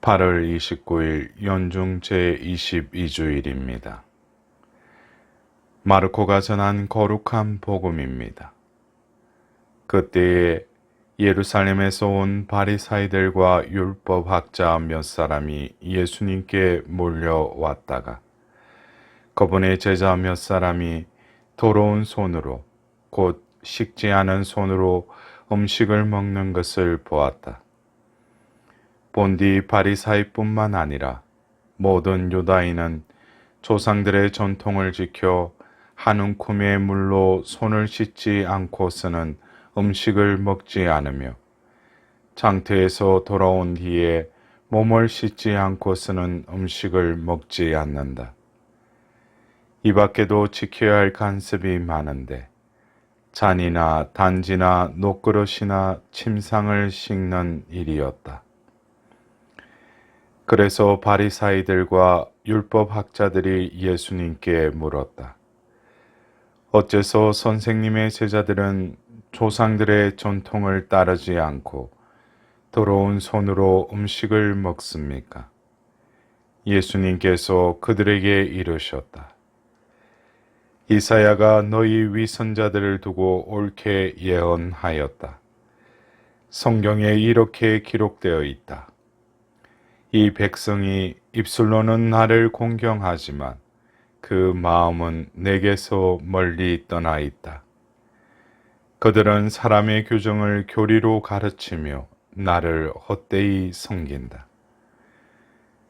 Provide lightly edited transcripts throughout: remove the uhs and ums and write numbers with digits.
8월 29일 연중 제22주일입니다. 마르코가 전한 거룩한 복음입니다. 그때에 예루살렘에서 온 바리사이들과 율법학자 몇 사람이 예수님께 몰려왔다가 그분의 제자 몇 사람이 더러운 손으로 곧 식지 않은 손으로 음식을 먹는 것을 보았다. 본디 바리사이뿐만 아니라 모든 유다인은 조상들의 전통을 지켜 한 움큼의 물로 손을 씻지 않고서는 음식을 먹지 않으며 장터에서 돌아온 뒤에 몸을 씻지 않고서는 음식을 먹지 않는다. 이 밖에도 지켜야 할 간섭이 많은데 잔이나 단지나 녹그릇이나 침상을 씻는 일이었다. 그래서 바리사이들과 율법학자들이 예수님께 물었다. 어째서 선생님의 제자들은 조상들의 전통을 따르지 않고 더러운 손으로 음식을 먹습니까? 예수님께서 그들에게 이르셨다. 이사야가 너희 위선자들을 두고 옳게 예언하였다. 성경에 이렇게 기록되어 있다. 이 백성이 입술로는 나를 공경하지만 그 마음은 내게서 멀리 떠나 있다. 그들은 사람의 규정을 교리로 가르치며 나를 헛되이 섬긴다.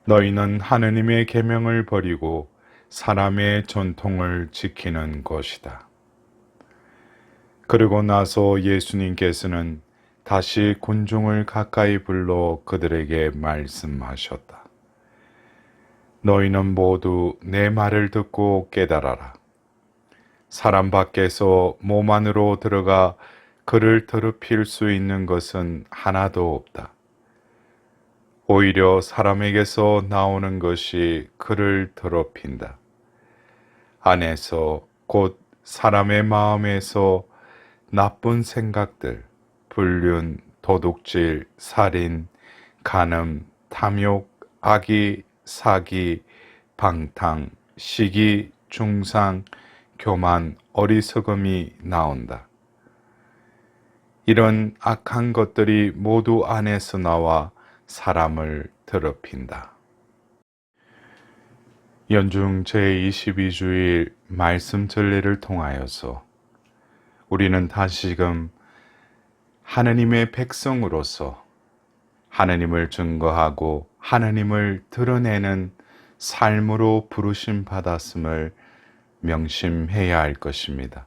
너희는 하느님의 계명을 버리고 사람의 전통을 지키는 것이다. 그리고 나서 예수님께서는 다시 군중을 가까이 불러 그들에게 말씀하셨다. 너희는 모두 내 말을 듣고 깨달아라. 사람 밖에서 몸 안으로 들어가 그를 더럽힐 수 있는 것은 하나도 없다. 오히려 사람에게서 나오는 것이 그를 더럽힌다. 안에서 곧 사람의 마음에서 나쁜 생각들, 불륜, 도둑질, 살인, 간음, 탐욕, 악의, 사기, 방탕, 시기, 중상, 교만, 어리석음이 나온다. 이런 악한 것들이 모두 안에서 나와 사람을 더럽힌다. 연중 제22주일 말씀 전례를 통하여서 우리는 다시금 하느님의 백성으로서 하느님을 증거하고 하느님을 드러내는 삶으로 부르심 받았음을 명심해야 할 것입니다.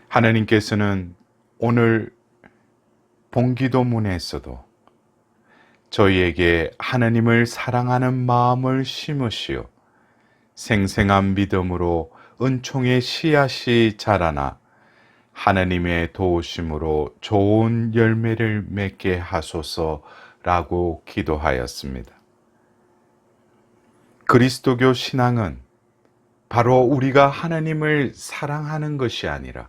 하느님께서는 오늘 본기도문에서도 저희에게 하느님을 사랑하는 마음을 심으시어 생생한 믿음으로 은총의 씨앗이 자라나 하느님의 도우심으로 좋은 열매를 맺게 하소서라고 기도하였습니다. 그리스도교 신앙은 바로 우리가 하느님을 사랑하는 것이 아니라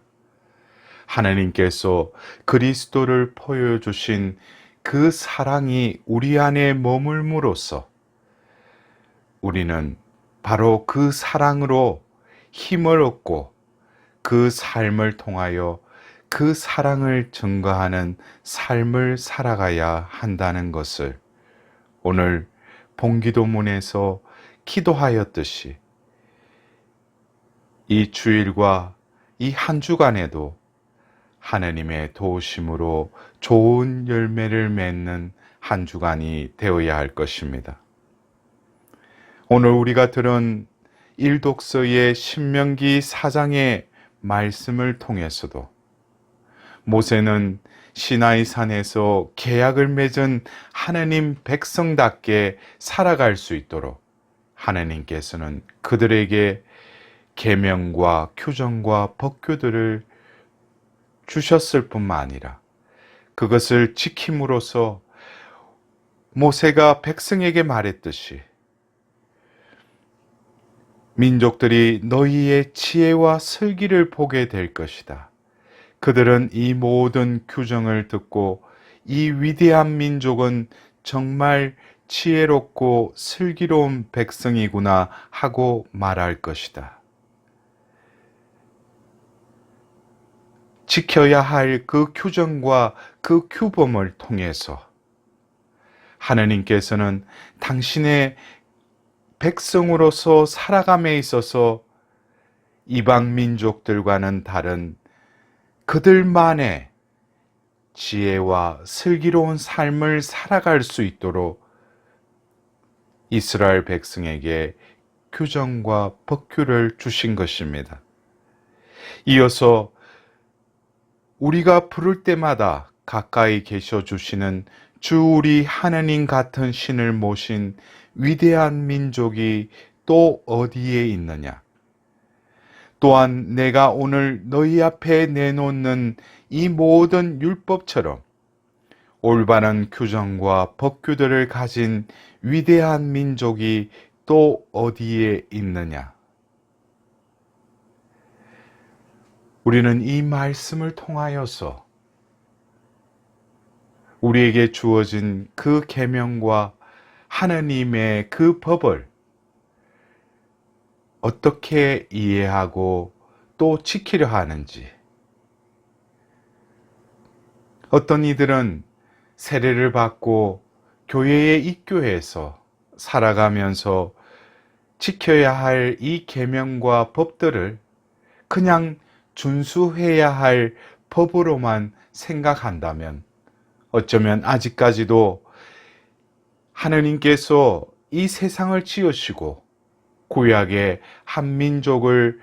하느님께서 그리스도를 보여주신 그 사랑이 우리 안에 머물므로써 우리는 바로 그 사랑으로 힘을 얻고 그 삶을 통하여 그 사랑을 증거하는 삶을 살아가야 한다는 것을 오늘 본기도문에서 기도하였듯이 이 주일과 이 한 주간에도 하느님의 도우심으로 좋은 열매를 맺는 한 주간이 되어야 할 것입니다. 오늘 우리가 들은 일독서의 신명기 4장의 말씀을 통해서도 모세는 시나이 산에서 계약을 맺은 하느님 백성답게 살아갈 수 있도록 하느님께서는 그들에게 계명과 규정과 법규들을 주셨을 뿐만 아니라 그것을 지킴으로써 모세가 백성에게 말했듯이 민족들이 너희의 지혜와 슬기를 보게 될 것이다. 그들은 이 모든 규정을 듣고 이 위대한 민족은 정말 지혜롭고 슬기로운 백성이구나 하고 말할 것이다. 지켜야 할 그 규정과 그 규범을 통해서 하느님께서는 당신의 백성으로서 살아감에 있어서 이방 민족들과는 다른 그들만의 지혜와 슬기로운 삶을 살아갈 수 있도록 이스라엘 백성에게 규정과 법규를 주신 것입니다. 이어서 우리가 부를 때마다 가까이 계셔 주시는 주 우리 하느님 같은 신을 모신 위대한 민족이 또 어디에 있느냐? 또한 내가 오늘 너희 앞에 내놓는 이 모든 율법처럼 올바른 규정과 법규들을 가진 위대한 민족이 또 어디에 있느냐? 우리는 이 말씀을 통하여서 우리에게 주어진 그 계명과 하느님의 그 법을 어떻게 이해하고 또 지키려 하는지, 어떤 이들은 세례를 받고 교회에 입교해서 살아가면서 지켜야 할 이 계명과 법들을 그냥 준수해야 할 법으로만 생각한다면 어쩌면 아직까지도 하느님께서 이 세상을 지으시고 구약의 한 민족을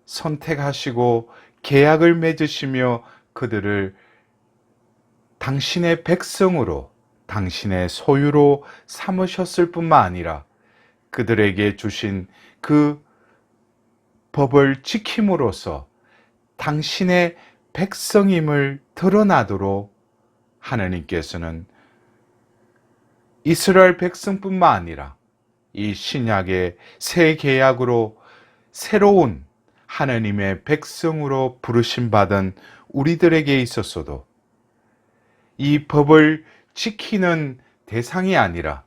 선택하시고 계약을 맺으시며 그들을 당신의 백성으로, 당신의 소유로 삼으셨을 뿐만 아니라 그들에게 주신 그 법을 지킴으로써 당신의 백성임을 드러나도록 하느님께서는 이스라엘 백성뿐만 아니라 이 신약의 새 계약으로 새로운 하느님의 백성으로 부르심 받은 우리들에게 있어서도 이 법을 지키는 대상이 아니라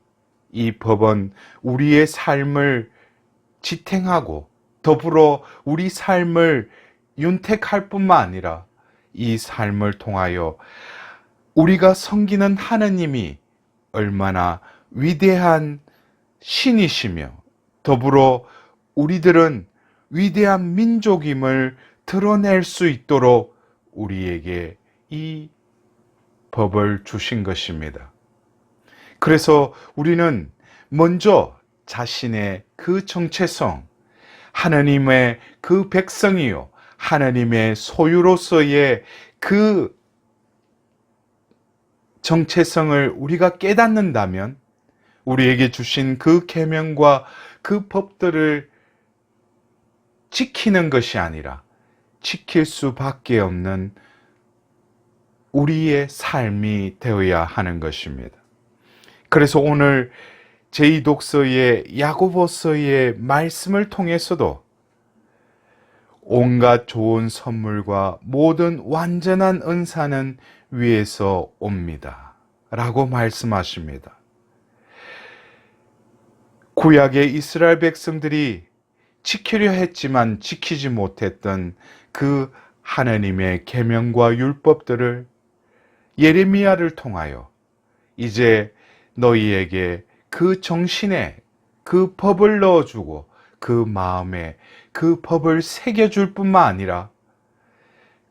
이 법은 우리의 삶을 지탱하고 더불어 우리 삶을 윤택할 뿐만 아니라 이 삶을 통하여 우리가 섬기는 하느님이 얼마나 위대한 신이시며 더불어 우리들은 위대한 민족임을 드러낼 수 있도록 우리에게 이 법을 주신 것입니다. 그래서 우리는 먼저 자신의 그 정체성, 하나님의 그 백성이요, 하나님의 소유로서의 그 정체성을 우리가 깨닫는다면 우리에게 주신 그 계명과 그 법들을 지키는 것이 아니라 지킬 수밖에 없는 우리의 삶이 되어야 하는 것입니다. 그래서 오늘 제2독서의 야고보서의 말씀을 통해서도 온갖 좋은 선물과 모든 완전한 은사는 위에서 옵니다. 라고 말씀하십니다. 구약의 이스라엘 백성들이 지키려 했지만 지키지 못했던 그 하나님의 계명과 율법들을 예레미야를 통하여 이제 너희에게 그 정신에 그 법을 넣어주고 그 마음에 그 법을 새겨줄 뿐만 아니라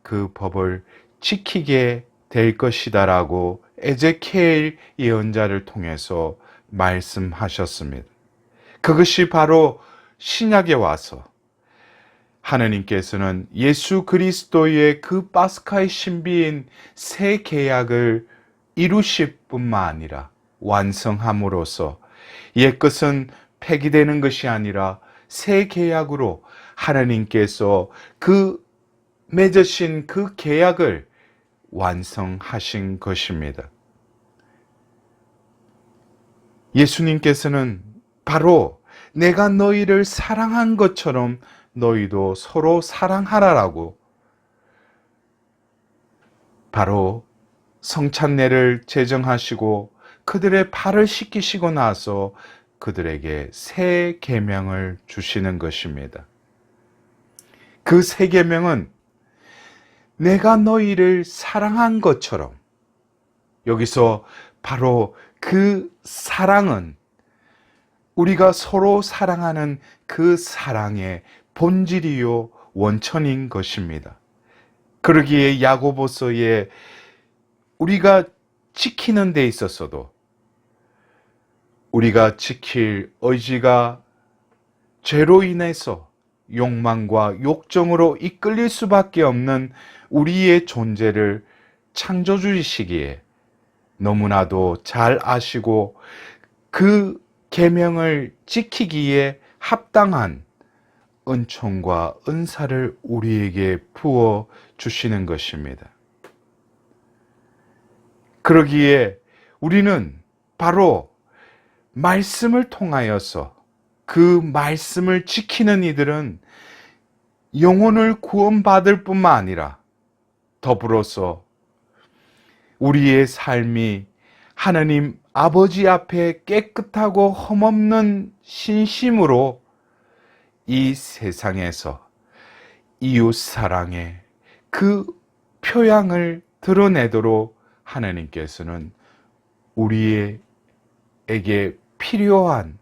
그 법을 지키게 될 것이다라고 에제키엘 예언자를 통해서 말씀하셨습니다. 그것이 바로 신약에 와서 하느님께서는 예수 그리스도의 그 파스카의 신비인 새 계약을 이루실 뿐만 아니라 완성함으로써 옛것은 폐기되는 것이 아니라 새 계약으로 하나님께서 그 맺으신 그 계약을 완성하신 것입니다. 예수님께서는 바로 내가 너희를 사랑한 것처럼 너희도 서로 사랑하라라고 바로 성찬례를 제정하시고 그들의 발을 씻기시고 나서 그들에게 새 계명을 주시는 것입니다. 그 새 계명은 내가 너희를 사랑한 것처럼, 여기서 바로 그 사랑은 우리가 서로 사랑하는 그 사랑의 본질이요 원천인 것입니다. 그러기에 야고보서에 우리가 지키는 데 있어서도 우리가 지킬 의지가 죄로 인해서 욕망과 욕정으로 이끌릴 수밖에 없는 우리의 존재를 창조주이시기에 너무나도 잘 아시고 그 계명을 지키기에 합당한 은총과 은사를 우리에게 부어 주시는 것입니다. 그러기에 우리는 바로 말씀을 통하여서 그 말씀을 지키는 이들은 영혼을 구원받을 뿐만 아니라 더불어서 우리의 삶이 하나님 아버지 앞에 깨끗하고 흠없는 신심으로 이 세상에서 이웃 사랑의 그 표양을 드러내도록 하나님께서는 우리에게 필요한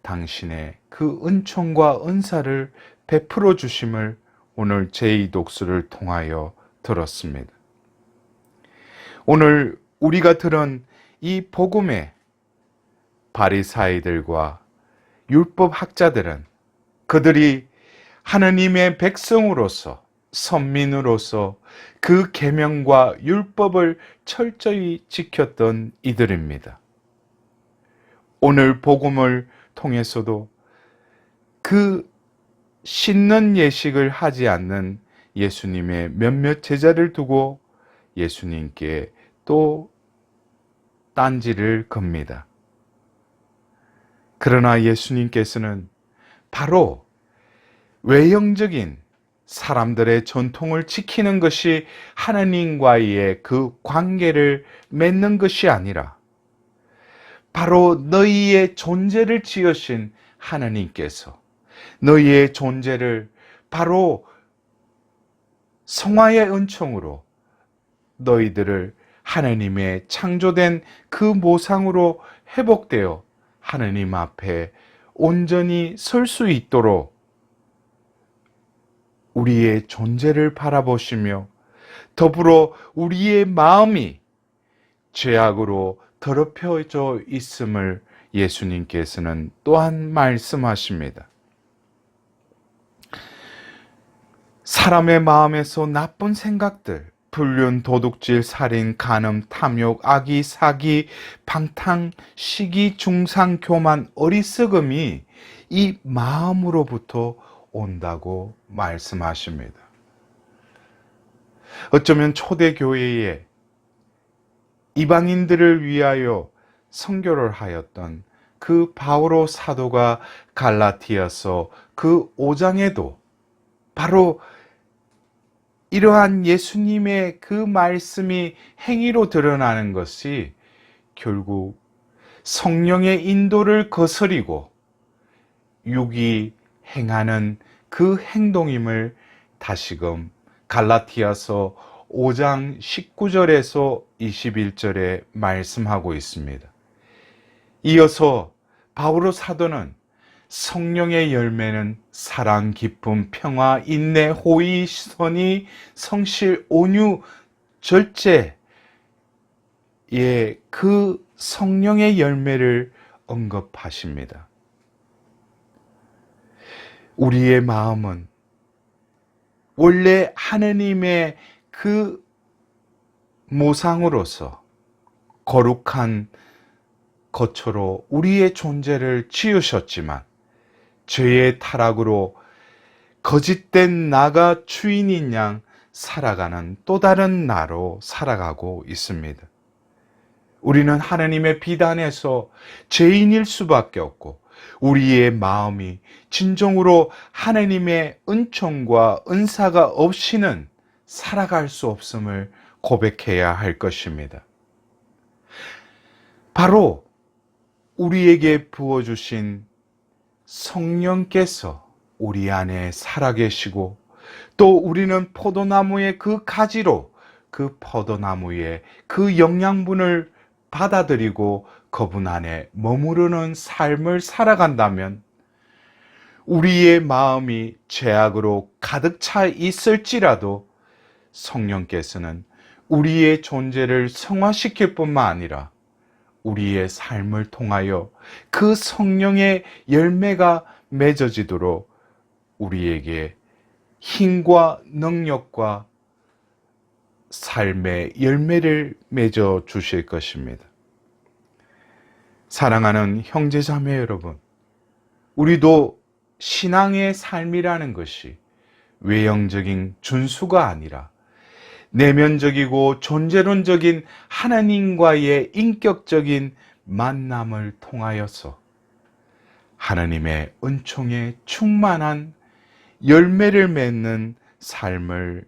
당신의 그 은총과 은사를 베풀어 주심을 오늘 제2 독수를 통하여 들었습니다. 오늘 우리가 들은 이 복음의 바리사이들과 율법 학자들은 그들이 하나님의 백성으로서 선민으로서 그 계명과 율법을 철저히 지켰던 이들입니다. 오늘 복음을 통해서도 그 씻는 예식을 하지 않는 예수님의 몇몇 제자를 두고 예수님께 또 딴지를 겁니다. 그러나 예수님께서는 바로 외형적인 사람들의 전통을 지키는 것이 하나님과의 그 관계를 맺는 것이 아니라 바로 너희의 존재를 지으신 하나님께서 너희의 존재를 바로 성화의 은총으로 너희들을 하나님의 창조된 그 모상으로 회복되어 하나님 앞에 온전히 설 수 있도록 우리의 존재를 바라보시며 더불어 우리의 마음이 죄악으로 더럽혀져 있음을 예수님께서는 또한 말씀하십니다. 사람의 마음에서 나쁜 생각들, 불륜, 도둑질, 살인, 간음, 탐욕, 악의, 사기, 방탕, 시기, 중상, 교만, 어리석음이 이 마음으로부터 온다고 말씀하십니다. 어쩌면 초대교회에 이방인들을 위하여 선교를 하였던 그 바오로 사도가 갈라디아서 그 5장에도 바로 이러한 예수님의 그 말씀이 행위로 드러나는 것이 결국 성령의 인도를 거스리고 육이 행하는 그 행동임을 다시금 갈라디아서 5장 19절에서 21절에 말씀하고 있습니다. 이어서 바오로 사도는 성령의 열매는 사랑, 기쁨, 평화, 인내, 호의, 선의, 성실, 온유, 절제의 그 성령의 열매를 언급하십니다. 우리의 마음은 원래 하느님의 그 모상으로서 거룩한 것으로 우리의 존재를 지으셨지만 죄의 타락으로 거짓된 나가 주인인 양 살아가는 또 다른 나로 살아가고 있습니다. 우리는 하나님의 비단에서 죄인일 수밖에 없고 우리의 마음이 진정으로 하나님의 은총과 은사가 없이는 살아갈 수 없음을 고백해야 할 것입니다. 바로 우리에게 부어주신 성령께서 우리 안에 살아계시고, 또 우리는 포도나무의 그 가지로 그 포도나무의 그 영양분을 받아들이고 그분 안에 머무르는 삶을 살아간다면, 우리의 마음이 죄악으로 가득 차 있을지라도 성령께서는 우리의 존재를 성화시킬 뿐만 아니라 우리의 삶을 통하여 그 성령의 열매가 맺어지도록 우리에게 힘과 능력과 삶의 열매를 맺어 주실 것입니다. 사랑하는 형제자매 여러분, 우리도 신앙의 삶이라는 것이 외형적인 준수가 아니라 내면적이고 존재론적인 하나님과의 인격적인 만남을 통하여서 하나님의 은총에 충만한 열매를 맺는 삶을